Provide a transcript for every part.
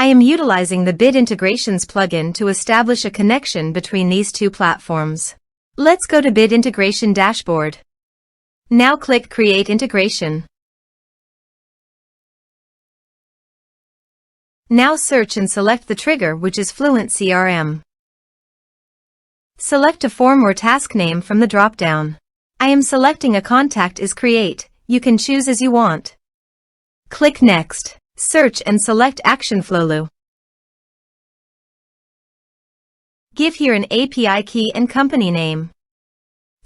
I am utilizing the Bit Integrations plugin to establish a connection between these two platforms. Let's go to Bit Integration Dashboard. Now click Create Integration. Now search and select the trigger, which is FluentCRM. Select a form or task name from the drop-down. I am selecting a contact is create. You can choose as you want. Click Next. Search and select Action Flowlu. Give here an API key and company name.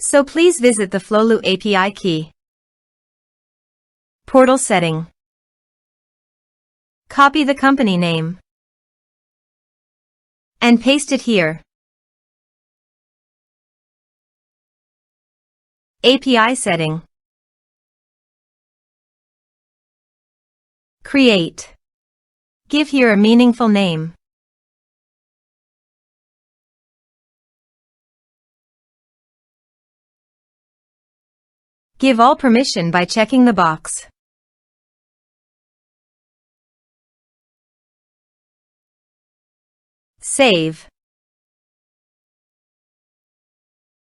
So please visit the Flowlu API key. Portal setting. Copy the company name and paste it here. API setting. Create. Give here a meaningful name. Give all permission by checking the box. Save.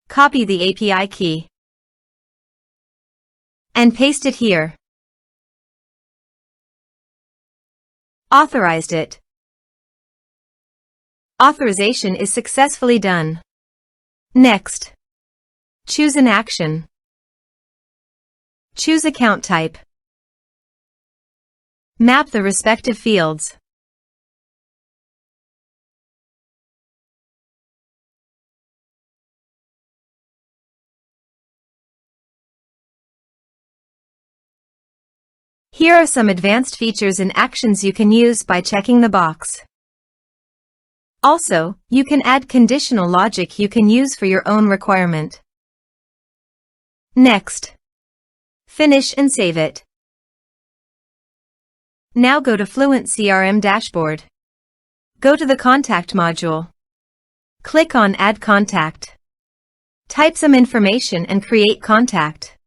Copy the API key and paste it here. Authorized it. Authorization is successfully done. Next. Choose an action. Choose account type. Map the respective fields. Here are some advanced features and actions you can use by checking the box. Also, you can add conditional logic you can use for your own requirement. Next. Finish and save it. Now go to FluentCRM Dashboard. Go to the Contact module. Click on Add Contact. Type some information and create contact.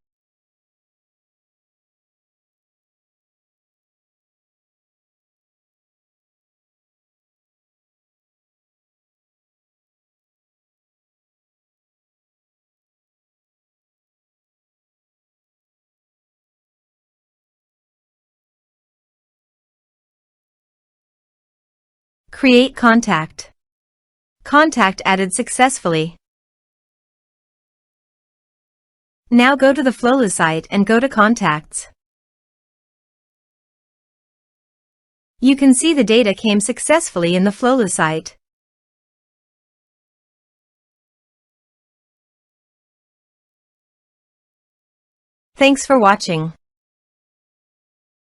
Create contact. Contact added successfully. Now go to the Flowlu site and go to Contacts. You can see the data came successfully in the Flowlu site. Thanks for watching.